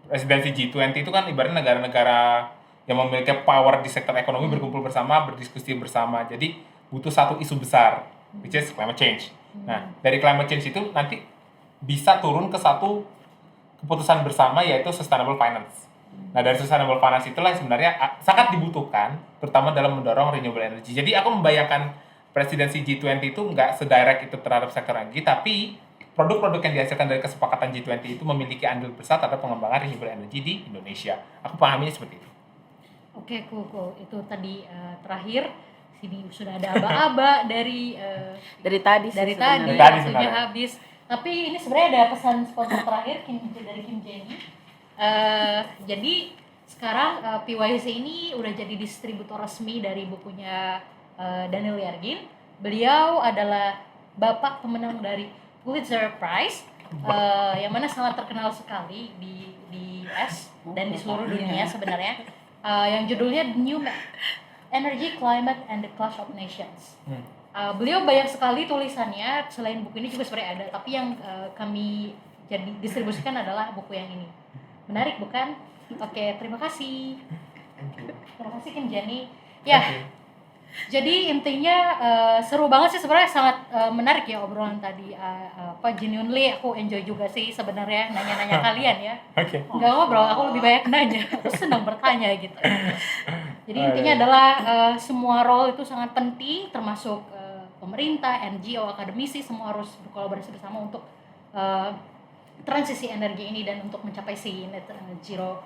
presidensi G20 itu kan ibaratnya negara-negara yang memiliki power di sektor ekonomi berkumpul bersama, berdiskusi bersama. Jadi butuh satu isu besar, which is climate change. Nah, dari climate change itu nanti bisa turun ke satu keputusan bersama yaitu sustainable finance. Nah, dari sustainable finance itulah yang sebenarnya sangat dibutuhkan, terutama dalam mendorong renewable energy. Jadi aku membayangkan presidensi G20 itu nggak sedirect itu terhadap sektor energi, tapi produk-produk yang dihasilkan dari kesepakatan G20 itu memiliki andil besar terhadap pengembangan renewable energy di Indonesia. Aku pahaminya seperti itu. Oke, cool. Itu tadi terakhir sini sudah ada aba-aba dari Dari tadi sih dari sebenarnya. tadi Dari tadi waktunya sebenarnya. habis. Tapi ini sebenarnya ada pesan sponsor terakhir dari Kim Jenny. Jadi sekarang PYC ini udah jadi distributor resmi dari bukunya Daniel Yargin. Beliau adalah bapak pemenang dari Pulitzer Prize, yang mana sangat terkenal sekali di US dan di seluruh dunia sebenarnya. Yang judulnya The New Energy, Climate, and the Clash of Nations. Beliau banyak sekali tulisannya, selain buku ini juga sebenarnya ada, tapi yang kami jadi distribusikan adalah buku yang ini. Menarik bukan? Oke, terima kasih. Terima kasih Kim Jenny. Ya, jadi intinya seru banget sih sebenarnya, sangat menarik ya obrolan tadi. Genuinely aku enjoy juga sih sebenarnya nanya-nanya kalian ya. Oke. Nggak ngobrol, aku lebih banyak nanya. Aku senang bertanya gitu. Jadi intinya adalah semua role itu sangat penting, termasuk pemerintah, NGO, akademisi, semua harus berkolaborasi bersama untuk transisi energi ini dan untuk mencapai si net zero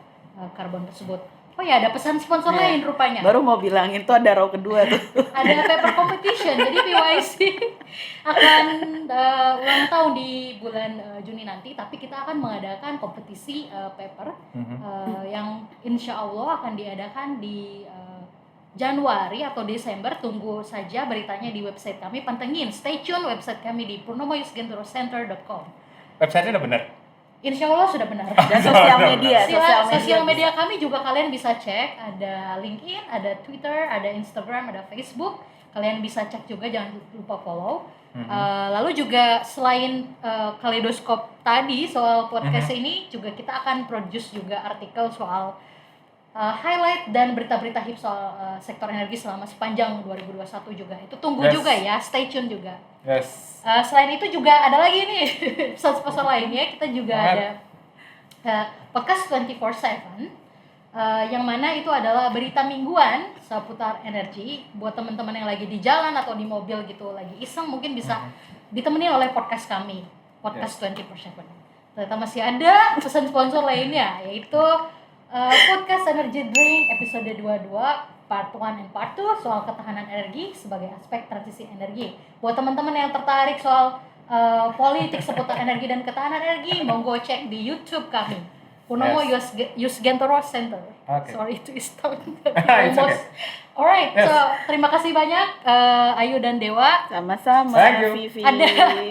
karbon tersebut. Oh ya, ada pesan sponsor lain rupanya. Baru mau bilangin tuh ada row kedua tuh. Ada paper competition, jadi PYC akan ulang tahun di bulan Juni nanti, tapi kita akan mengadakan kompetisi paper yang insya Allah akan diadakan di Januari atau Desember. Tunggu saja beritanya di website kami, pantengin, stay tune website kami di purnomoyusgenterocenter.com. Website-nya udah benar. Insya Allah sudah benar. Dan sosial media, Sosial media kami juga kalian bisa cek, ada LinkedIn, ada Twitter, ada Instagram, ada Facebook. Kalian bisa cek juga, jangan lupa follow. Lalu juga selain Kaleidoskop tadi soal podcast ini, juga kita akan produce juga artikel soal highlight dan berita-berita hip soal sektor energi selama sepanjang 2021 juga. Itu tunggu juga ya, stay tune juga. Yes. Selain itu juga ada lagi nih sponsor lainnya, kita juga ada podcast 24/7 yang mana itu adalah berita mingguan seputar energi buat teman-teman yang lagi di jalan atau di mobil gitu, lagi iseng mungkin bisa ditemenin oleh podcast kami, podcast 24/7. Ternyata masih ada pesan sponsor lainnya, yaitu podcast Energy Drink episode 22 part 1 and part 2 soal ketahanan energi sebagai aspek transisi energi. Buat teman-teman yang tertarik soal politik seputar energi dan ketahanan energi, monggo cek di YouTube kami. Purnomo Yusgentoro Center. Okay. Sorry to start. It's okay. Alright, Yes. so terima kasih banyak Ayu dan Dewa. Sama-sama, Thank you. Vivi. Ada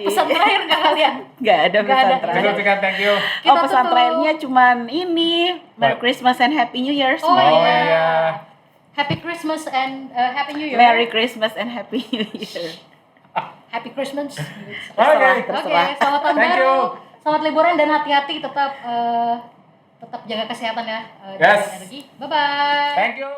pesan terakhir nggak kalian? Nggak ada Nggak pesan ada. terakhir. Cukup sekian, thank you. Kita Pesan tutup. terakhirnya cuman ini, Merry What? Christmas and Happy New Year Oh, semua. iya. Happy Christmas and Happy New Year. Merry Christmas and Happy New Year. Happy Christmas. Oke. Oke, selamat tahun Thank baru. you. Selamat liburan dan hati-hati, tetap jaga kesehatan ya, jaga Yes. energi. Bye bye. Thank you.